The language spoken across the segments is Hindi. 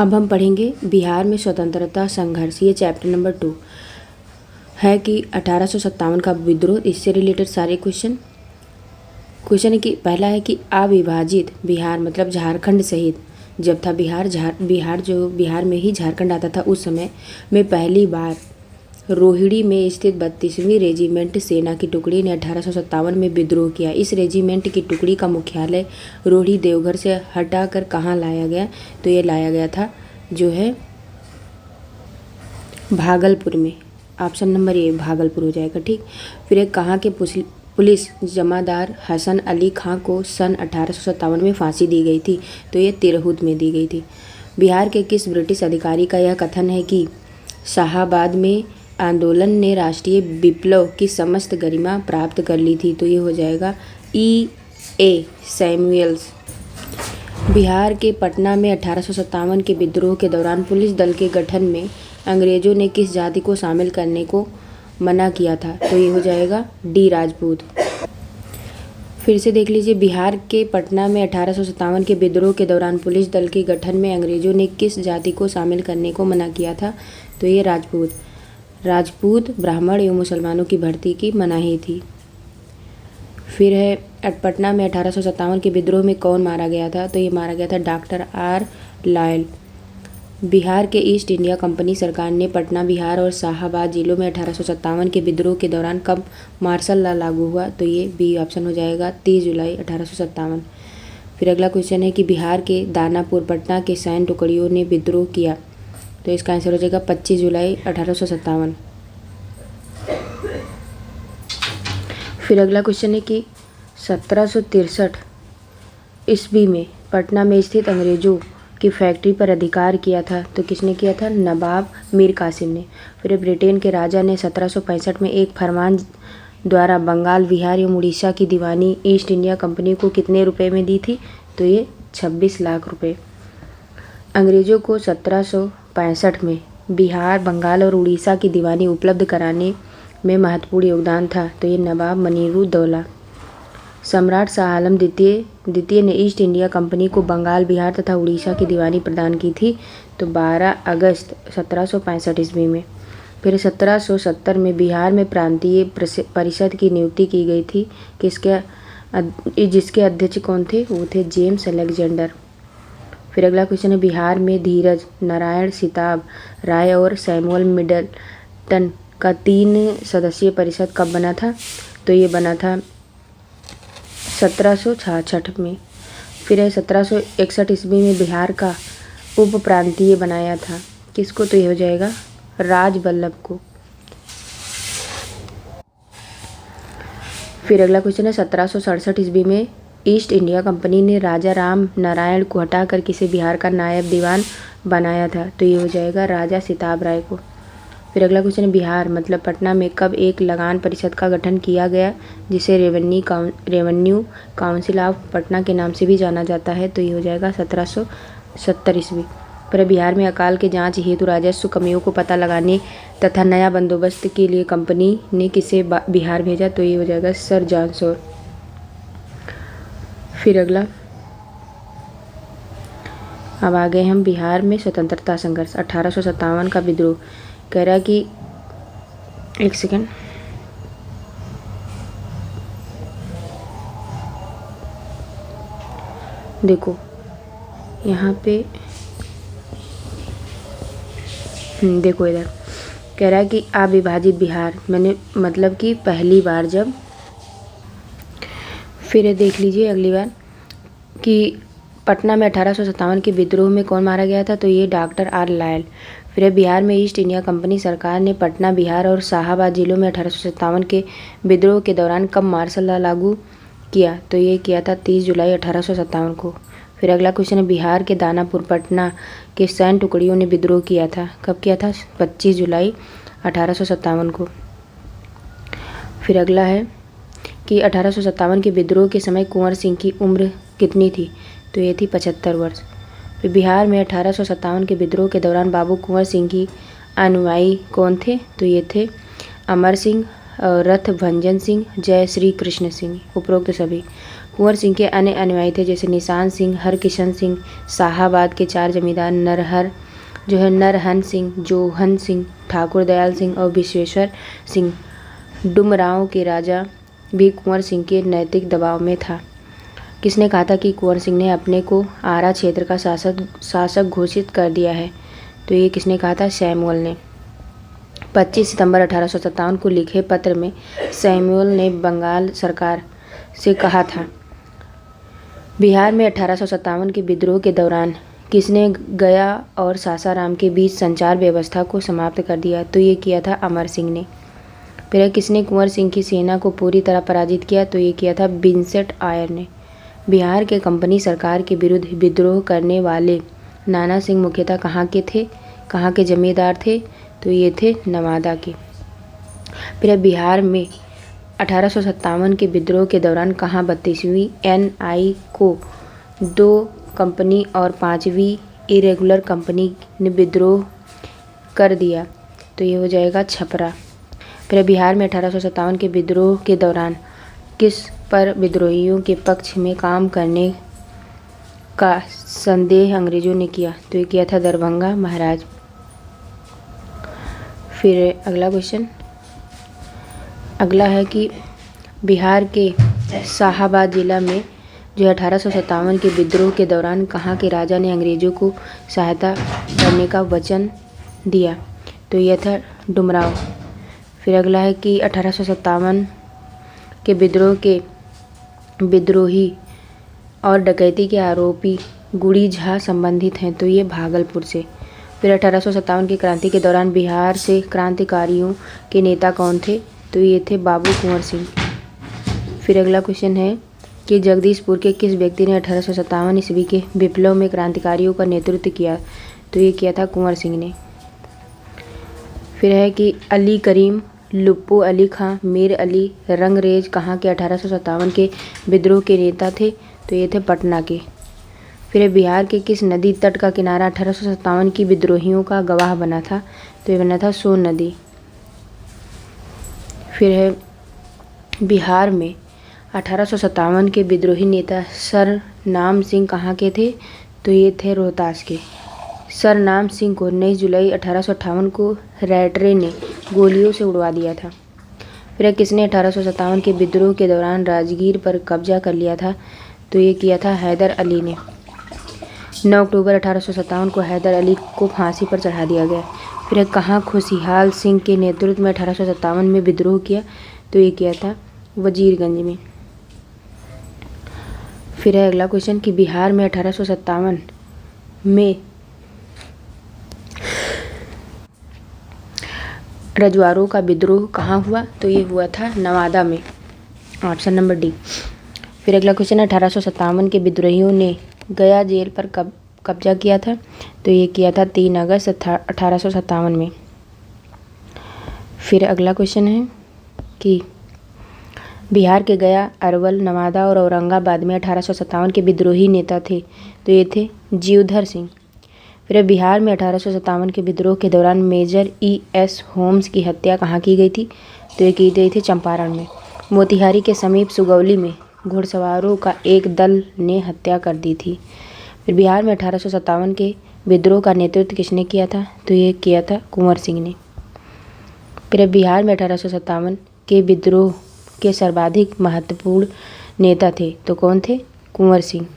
अब हम पढ़ेंगे बिहार में स्वतंत्रता संघर्ष। ये चैप्टर नंबर 2 है कि 1857 का विद्रोह, इससे रिलेटेड सारे क्वेश्चन है कि पहला है कि अविभाजित बिहार मतलब झारखंड सहित जब था बिहार में ही झारखंड आता था, उस समय में पहली बार रोहिणी में स्थित 32वीं रेजिमेंट सेना की टुकड़ी ने 1857 में विद्रोह किया। इस रेजिमेंट की टुकड़ी का मुख्यालय रोहिणी देवघर से हटाकर कहाँ लाया गया? तो ये लाया गया था जो है भागलपुर में। ऑप्शन नंबर ए भागलपुर हो जाएगा, ठीक। फिर एक कहाँ के पुलिस जमादार हसन अली खां को सन 1857 में फांसी दी गई थी? तो ये तिरहुत में दी गई थी। बिहार के किस ब्रिटिश अधिकारी का यह कथन है कि शाहाबाद में आंदोलन ने राष्ट्रीय विप्लव की समस्त गरिमा प्राप्त कर ली थी? तो ये हो जाएगा E.A. सैमुअल्स। बिहार के पटना में 1857 के विद्रोह के दौरान पुलिस दल के गठन में अंग्रेजों ने किस जाति को शामिल करने को मना किया था? तो ये हो जाएगा डी राजपूत। फिर से देख लीजिए, बिहार के पटना में 1857 के विद्रोह के दौरान पुलिस दल के गठन में अंग्रेजों ने किस जाति को शामिल करने को मना किया था? तो ये राजपूत, ब्राह्मण एवं मुसलमानों की भर्ती की मनाही थी। फिर है पटना में 1857 के विद्रोह में कौन मारा गया था? तो ये मारा गया था डॉक्टर आर लायल। बिहार के ईस्ट इंडिया कंपनी सरकार ने पटना, बिहार और शाहाबाद जिलों में 1857 के विद्रोह के दौरान कब मार्शल लॉ लागू हुआ? तो ये बी ऑप्शन हो जाएगा 30 जुलाई 1857। फिर अगला क्वेश्चन है कि बिहार के दानापुर पटना के सैन्य टुकड़ियों ने विद्रोह किया? तो इसका आंसर हो जाएगा 25 जुलाई 1857। फिर अगला क्वेश्चन है कि 1763 ईस्वी में पटना में स्थित अंग्रेजों की फैक्ट्री पर अधिकार किया था? तो किसने किया था? नवाब मीर कासिम ने। फिर ब्रिटेन के राजा ने 1765 में एक फरमान द्वारा बंगाल, बिहार एवं उड़ीसा की दीवानी ईस्ट इंडिया कंपनी को कितने रुपए में दी थी? तो ये 26 लाख रुपए। अंग्रेजों को 1765 में बिहार, बंगाल और उड़ीसा की दीवानी उपलब्ध कराने में महत्वपूर्ण योगदान था? तो ये नवाब मनिरुद्दौला। सम्राट शाह आलम द्वितीय ने ईस्ट इंडिया कंपनी को बंगाल, बिहार तथा उड़ीसा की दीवानी प्रदान की थी? तो 12 अगस्त 1765 ईस्वी में। फिर 1770 में बिहार में प्रांतीय परिषद की नियुक्ति की गई थी, जिसके अध्यक्ष कौन थे? वो थे जेम्स अलेक्जेंडर। फिर अगला क्वेश्चन है बिहार में धीरज नारायण सिताब राय और सैमुअल मिडलटन का 3 सदस्यीय परिषद कब बना था? तो ये बना था 1766 में। फिर है 1761 ईस्वी में बिहार का उप प्रांतीय बनाया था किसको? तो ये हो जाएगा राजवल्लभ को। फिर अगला क्वेश्चन है 1767 ईस्वी में ईस्ट इंडिया कंपनी ने राजा राम नारायण को हटाकर किसे बिहार का नायब दीवान बनाया था? तो ये हो जाएगा राजा सिताब राय को। फिर अगला क्वेश्चन है बिहार मतलब पटना में कब एक लगान परिषद का गठन किया गया, जिसे रेवेन्यू काउंसिल ऑफ पटना के नाम से भी जाना जाता है? तो ये हो जाएगा 1770 ईस्वी। पर बिहार में अकाल के जांच हेतु राजस्व कमियों को पता लगाने तथा नया बंदोबस्त के लिए कंपनी ने किसे बिहार भेजा? तो ये हो जाएगा सर जॉन शोर। फिर अगला, अब आ गए हम बिहार में स्वतंत्रता संघर्ष 1857 का विद्रोह। कह रहा कि एक सेकेंड, देखो यहाँ पे देखो इधर कह रहा है कि अविभाजित बिहार मैंने मतलब कि पहली बार जब, फिर देख लीजिए अगली बार कि पटना में 1857 के विद्रोह में कौन मारा गया था? तो ये डॉक्टर आर लायल। फिर बिहार में ईस्ट इंडिया कंपनी सरकार ने पटना, बिहार और शाहाबाद जिलों में 1857 के विद्रोह के दौरान कब मार्शल लॉ लागू किया? तो ये किया था 30 जुलाई 1857 को। फिर अगला क्वेश्चन है बिहार के दानापुर पटना के सैन्य टुकड़ियों ने विद्रोह किया था? कब किया था? 25 जुलाई 1857 को। फिर अगला है कि 1857 के विद्रोह के समय कुंवर सिंह की उम्र कितनी थी? तो ये थी 75 वर्ष। फिर बिहार में 1857 के विद्रोह के दौरान बाबू कुंवर सिंह की अनुयायी कौन थे? तो ये थे अमर सिंह, रथ भंजन सिंह, जय श्री कृष्ण सिंह, उपरोक्त सभी। कुंवर सिंह के अन्य अनुयायी थे जैसे निशान सिंह, हरकिशन सिंह, शाहाबाद के 4 जमींदार नरहन सिंह, जोहन सिंह, ठाकुर दयाल सिंह और विश्वेश्वर सिंह। डुमरांव के राजा भी कुंवर सिंह के नैतिक दबाव में था। किसने कहा था कि कुंवर सिंह ने अपने को आरा क्षेत्र का शासक घोषित कर दिया है? तो ये किसने कहा था? सैमुअल ने। 25 सितंबर 1857 को लिखे पत्र में सैमुअल ने बंगाल सरकार से कहा था। बिहार में 1857 के विद्रोह के दौरान किसने गया और सासाराम के बीच संचार व्यवस्था को समाप्त कर दिया? तो ये किया था अमर सिंह ने। फिर किसने कुंवर सिंह की सेना को पूरी तरह पराजित किया? तो ये किया था विंसेंट आयर ने। बिहार के कंपनी सरकार के विरुद्ध विद्रोह करने वाले नाना सिंह मुख्यतः कहाँ के थे, कहाँ के जमींदार थे? तो ये थे नवादा के। फिर बिहार में 1857 के विद्रोह के दौरान कहाँ 32वीं NI को 2 कंपनी और 5वीं इरेगुलर कंपनी ने विद्रोह कर दिया? तो ये हो जाएगा छपरा। फिर बिहार में 1857 के विद्रोह के दौरान किस पर विद्रोहियों के पक्ष में काम करने का संदेह अंग्रेजों ने किया? तो ये किया था दरभंगा महाराज। फिर अगला क्वेश्चन अगला है कि बिहार के शाहाबाद जिला में जो 1857 के विद्रोह के दौरान कहाँ के राजा ने अंग्रेजों को सहायता करने का वचन दिया? तो यह था डुमरांव। फिर अगला है कि 1857 के विद्रोह के विद्रोही और डकैती के आरोपी गुड़ी झा संबंधित हैं? तो ये भागलपुर से। फिर 1857 की क्रांति के दौरान बिहार से क्रांतिकारियों के नेता कौन थे? तो ये थे बाबू कुंवर सिंह। फिर अगला क्वेश्चन है कि जगदीशपुर के किस व्यक्ति ने 1857 ईस्वी के विप्लव में क्रांतिकारियों का नेतृत्व किया? तो ये किया था कुंवर सिंह ने। फिर है कि अली करीम, लुप्पू अली खां, मीर अली, रंगरेज कहाँ के 1857 के विद्रोह के नेता थे? तो ये थे पटना के। फिर बिहार के किस नदी तट का किनारा 1857 की विद्रोहियों का गवाह बना था? तो ये बना था सोन नदी। फिर है बिहार में 1857 के विद्रोही नेता सर नाम सिंह कहाँ के थे? तो ये थे रोहतास के। सर नाम सिंह को 19 जुलाई 1858 को रैटरे ने गोलियों से उड़वा दिया था। फिर किसने 1857 के विद्रोह के दौरान राजगीर पर कब्जा कर लिया था? तो ये किया था हैदर अली ने। 9 अक्टूबर 1857 को हैदर अली को फांसी पर चढ़ा दिया गया। फिर कहाँ खुशहाल सिंह के नेतृत्व में 1857 में विद्रोह किया? तो ये किया था वजीरगंज में। फिर है अगला क्वेश्चन कि बिहार में 1857 में रजवाड़ों का विद्रोह कहाँ हुआ? तो ये हुआ था नवादा में, ऑप्शन नंबर डी। फिर अगला क्वेश्चन है 1857 के विद्रोहियों ने गया जेल पर कब्जा किया था? तो ये किया था 3 अगस्त 1857 में। फिर अगला क्वेश्चन है कि बिहार के गया, अरवल, नवादा और औरंगाबाद में 1857 के विद्रोही नेता थे? तो ये थे जीवधर सिंह। फिर बिहार में 1857 के विद्रोह के दौरान मेजर E.S. होम्स की हत्या कहाँ की गई थी? तो ये की गई थी चंपारण में। मोतिहारी के समीप सुगौली में घुड़सवारों का एक दल ने हत्या कर दी थी। फिर बिहार में 1857 के विद्रोह का नेतृत्व किसने किया था? तो ये किया था कुंवर सिंह ने। फिर बिहार में 1857 के विद्रोह के सर्वाधिक महत्वपूर्ण नेता थे? तो कौन थे? कुंवर सिंह।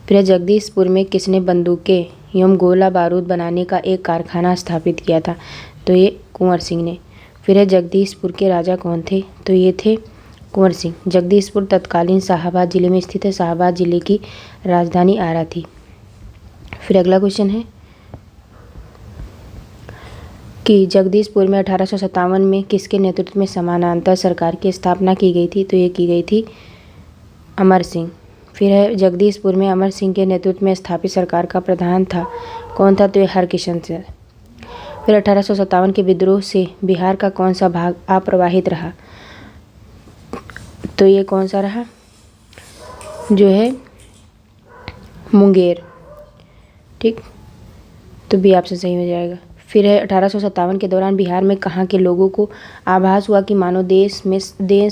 फिर जगदीशपुर में किसने बंदूकें एवं गोला बारूद बनाने का एक कारखाना स्थापित किया था? तो ये कुंवर सिंह ने। फिर जगदीशपुर के राजा कौन थे? तो ये थे कुंवर सिंह। जगदीशपुर तत्कालीन शाहाबाद जिले में स्थित है। शाहाबाद जिले की राजधानी आरा थी। फिर अगला क्वेश्चन है कि जगदीशपुर में 1857 में किसके नेतृत्व में समानांतर सरकार की स्थापना की गई थी? तो ये की गई थी अमर सिंह। फिर है जगदीशपुर में अमर सिंह के नेतृत्व में स्थापित सरकार का प्रधान था कौन था? तो ये हरकिशन सिंह। फिर 1857 के विद्रोह से बिहार का कौन सा भाग अप्रभावित रहा? तो ये कौन सा रहा? जो है मुंगेर। ठीक, तो बी ऑप्शन सही हो जाएगा। फिर है 1857 के दौरान बिहार में कहाँ के लोगों को आभास हुआ कि मानो देश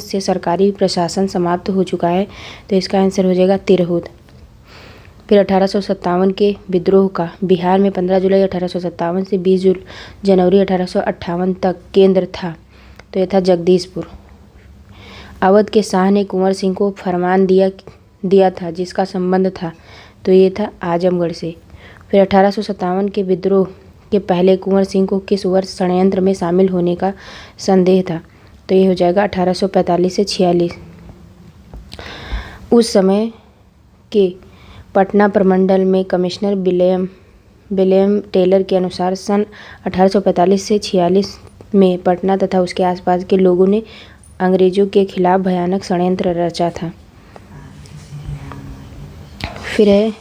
से सरकारी प्रशासन समाप्त हो चुका है, तो इसका आंसर हो जाएगा तिरहुत। फिर 1857 के विद्रोह का बिहार में 15 जुलाई 1857 से 20 जनवरी 1858 तक केंद्र था, तो यह था जगदीशपुर। अवध के शाह ने कुंवर सिंह को फरमान दिया था जिसका संबंध था, तो ये था आजमगढ़ से। फिर 1857 के विद्रोह के पहले कुंवर सिंह को किस वर्ष षड्यंत्र में शामिल होने का संदेह था, तो ये हो जाएगा 1845 से 46। उस समय के पटना प्रमंडल में कमिश्नर विलियम टेलर के अनुसार सन 1845 से 46 में पटना तथा उसके आसपास के लोगों ने अंग्रेजों के खिलाफ भयानक षड्यंत्र रचा था। फिर है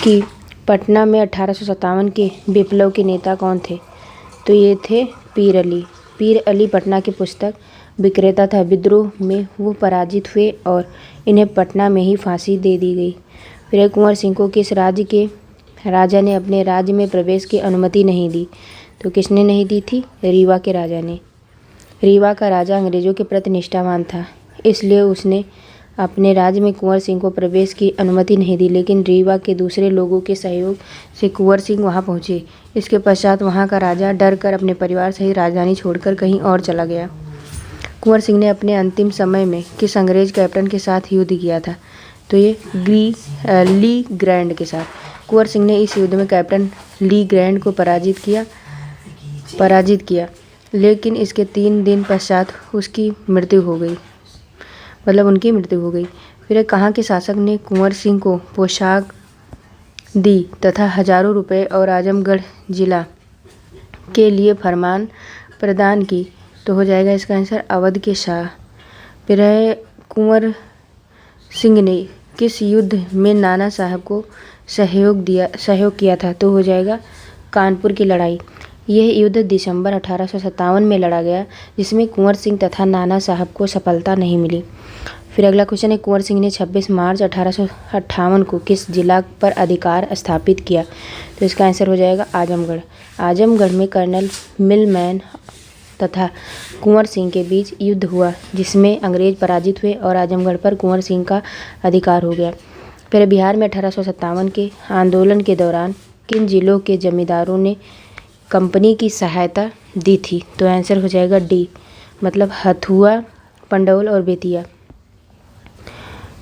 कि पटना में 1857 के विप्लव के नेता कौन थे, तो ये थे पीर अली पटना के पुस्तक विक्रेता था। विद्रोह में वो पराजित हुए और इन्हें पटना में ही फांसी दे दी गई। फिर कुंवर सिंह को किस राज्य के राजा ने अपने राज्य में प्रवेश की अनुमति नहीं दी, तो किसने नहीं दी थी? रीवा के राजा ने। रीवा का राजा अंग्रेजों के प्रति निष्ठावान था, इसलिए उसने अपने राज्य में कुंवर सिंह को प्रवेश की अनुमति नहीं दी, लेकिन रीवा के दूसरे लोगों के सहयोग से कुंवर सिंह वहां पहुंचे। इसके पश्चात वहां का राजा डर कर अपने परिवार सहित राजधानी छोड़कर कहीं और चला गया। कुंवर सिंह ने अपने अंतिम समय में किस अंग्रेज कैप्टन के साथ युद्ध किया था, तो ये ली ग्रैंड के साथ। कुंवर सिंह ने इस युद्ध में कैप्टन ली ग्रैंड को पराजित किया, लेकिन इसके 3 दिन पश्चात उनकी मृत्यु हो गई। फिर कहाँ के शासक ने कुंवर सिंह को पोशाक दी तथा हजारों रुपए और आजमगढ़ जिला के लिए फरमान प्रदान की, तो हो जाएगा इसका आंसर अवध के शाह। फिर है कुंवर सिंह ने किस युद्ध में नाना साहब को सहयोग किया था, तो हो जाएगा कानपुर की लड़ाई। यह युद्ध दिसंबर 1857 में लड़ा गया, जिसमें कुंवर सिंह तथा नाना साहब को सफलता नहीं मिली। फिर अगला क्वेश्चन है, कुंवर सिंह ने 26 मार्च 1858 को किस जिला पर अधिकार स्थापित किया, तो इसका आंसर हो जाएगा आजमगढ़। आजमगढ़ में कर्नल मिलमैन तथा कुंवर सिंह के बीच युद्ध हुआ, जिसमें अंग्रेज पराजित हुए और आजमगढ़ पर कुंवर सिंह का अधिकार हो गया। फिर बिहार में 1857 के आंदोलन के दौरान किन जिलों के जमींदारों ने कंपनी की सहायता दी थी, तो आंसर हो जाएगा डी, मतलब हथुआ, पंडौल और बेतिया।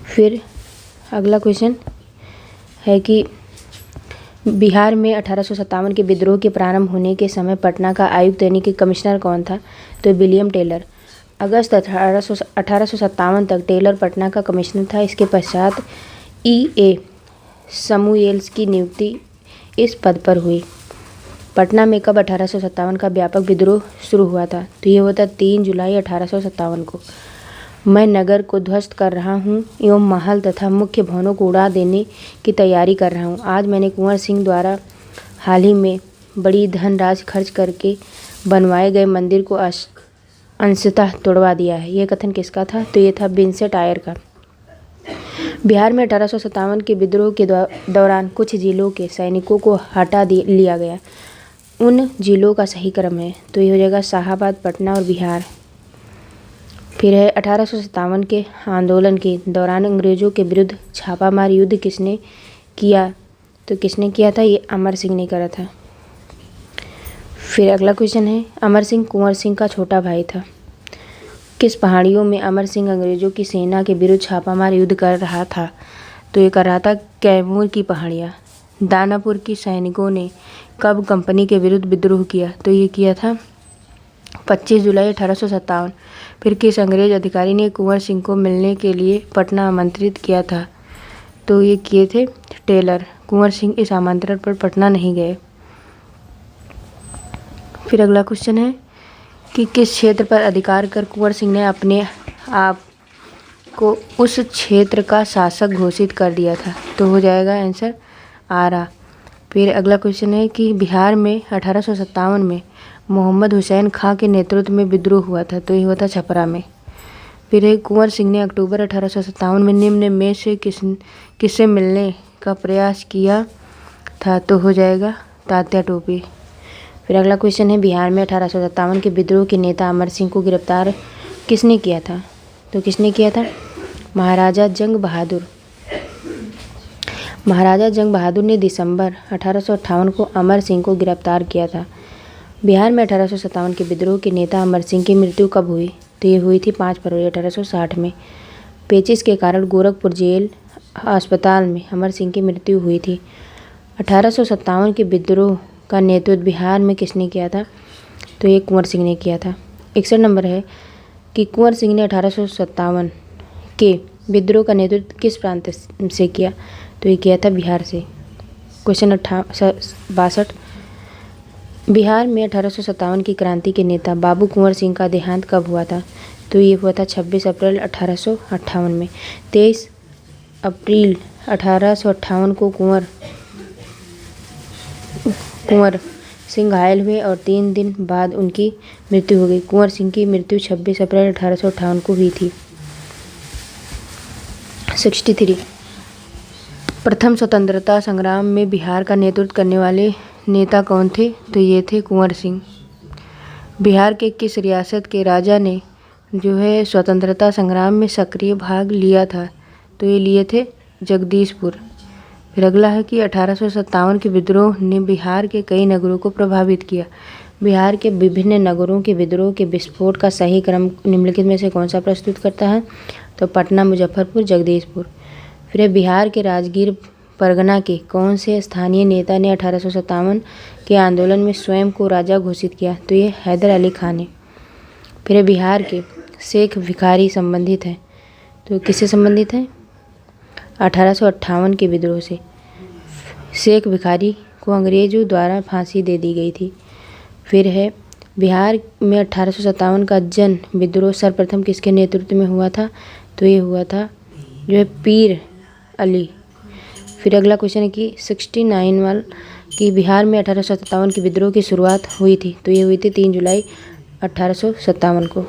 फिर अगला क्वेश्चन है कि बिहार में 1857 के विद्रोह के प्रारंभ होने के समय पटना का आयुक्त यानी कि कमिश्नर कौन था, तो विलियम टेलर। अगस्त 1857 तक टेलर पटना का कमिश्नर था। इसके पश्चात E.A. समूएल्स की नियुक्ति इस पद पर हुई। पटना में कब 1857 का व्यापक विद्रोह शुरू हुआ था, तो ये हुआ था 3 जुलाई 1857 को। मैं नगर को ध्वस्त कर रहा हूँ एवं महल तथा मुख्य भवनों को उड़ा देने की तैयारी कर रहा हूँ। आज मैंने कुंवर सिंह द्वारा हाल ही में बड़ी धनराशि खर्च करके बनवाए गए मंदिर को अंशतः तोड़वा दिया है। यह कथन किसका था, तो ये था विंसेंट आयर का। बिहार में 1857 के विद्रोह के दौरान कुछ जिलों के सैनिकों को हटा लिया गया। उन जिलों का सही क्रम है, तो ये हो जाएगा शाहाबाद, पटना और बिहार। फिर है 1857 के आंदोलन के दौरान अंग्रेजों के विरुद्ध छापामार युद्ध किसने किया, तो किसने किया था, ये अमर सिंह ने करा था। फिर अगला क्वेश्चन है, अमर सिंह कुंवर सिंह का छोटा भाई था। किस पहाड़ियों में अमर सिंह अंग्रेजों की सेना के विरुद्ध छापामार युद्ध कर रहा था, तो ये कर रहा था कैमूर की पहाड़ियाँ। दानापुर की सैनिकों ने कब कंपनी के विरुद्ध विद्रोह किया, तो ये किया था 25 जुलाई 1857। फिर किस अंग्रेज अधिकारी ने कुंवर सिंह को मिलने के लिए पटना आमंत्रित किया था, तो ये किए थे टेलर। कुंवर सिंह इस आमंत्रण पर पटना नहीं गए। फिर अगला क्वेश्चन है कि किस क्षेत्र पर अधिकार कर कुंवर सिंह ने अपने आप को उस क्षेत्र का शासक घोषित कर दिया था, तो हो जाएगा आंसर आरा। फिर अगला क्वेश्चन है कि बिहार में 1857 में मोहम्मद हुसैन खां के नेतृत्व में विद्रोह हुआ था, तो ये हुआ था छपरा में। फिर कुंवर सिंह ने अक्टूबर 1857 में निम्न में से किससे मिलने का प्रयास किया था, तो हो जाएगा तात्या टोपे। फिर अगला क्वेश्चन है बिहार में 1857 के विद्रोह के नेता अमर सिंह को गिरफ्तार किसने किया था? तो किसने किया था? महाराजा जंग बहादुर। महाराजा जंग बहादुर ने दिसंबर 1858 को अमर सिंह को गिरफ्तार किया था। बिहार में 1857 के विद्रोह के नेता अमर सिंह की मृत्यु कब हुई? तो ये हुई थी 5 फरवरी 1860 में। पेचिश के कारण गोरखपुर जेल अस्पताल में अमर सिंह की मृत्यु हुई थी। 1857 के विद्रोह का नेतृत्व बिहार में किसने किया था? तो ये कुंवर सिंह ने किया था। 61 नंबर है कि कुंवर सिंह ने 1857 के विद्रोह का नेतृत्व किस प्रांत से किया? तो ये किया था बिहार से। क्वेश्चन 62 बिहार में 1857 की क्रांति के नेता बाबू कुंवर सिंह का देहांत कब हुआ था? तो ये हुआ था 26 अप्रैल 1858 में। 23 अप्रैल 1858 को कुंवर सिंह घायल हुए और 3 दिन बाद उनकी मृत्यु हो गई। कुंवर सिंह की मृत्यु 26 अप्रैल 1858 को हुई थी। 63 प्रथम स्वतंत्रता संग्राम में बिहार का नेतृत्व करने वाले नेता कौन थे? तो ये थे कुंवर सिंह। बिहार के किस रियासत के राजा ने जो है स्वतंत्रता संग्राम में सक्रिय भाग लिया था? तो ये लिए थे जगदीशपुर। फिर अगला है कि 1857 के विद्रोह ने बिहार के कई नगरों को प्रभावित किया। बिहार के विभिन्न नगरों के विद्रोह के विस्फोट का सही क्रम निम्नलिखित में से कौन सा प्रस्तुत करता है? तो पटना, मुजफ्फरपुर, जगदीशपुर। फिर बिहार के राजगीर परगना के कौन से स्थानीय नेता ने 1857 के आंदोलन में स्वयं को राजा घोषित किया? तो ये हैदर अली खान ने। फिर बिहार के शेख भिखारी संबंधित है। तो किससे संबंधित है? 1858 के विद्रोह से। शेख भिखारी को अंग्रेजों द्वारा फांसी दे दी गई थी। फिर है बिहार में 1857 का जन विद्रोह सर्वप्रथम किसके नेतृत्व में हुआ था? तो ये हुआ था जो है पीर अली। फिर अगला क्वेश्चन है कि 69 वाल कि बिहार में 1857 के विद्रोह की शुरुआत हुई थी। तो ये हुई थी 3 जुलाई 1857 को।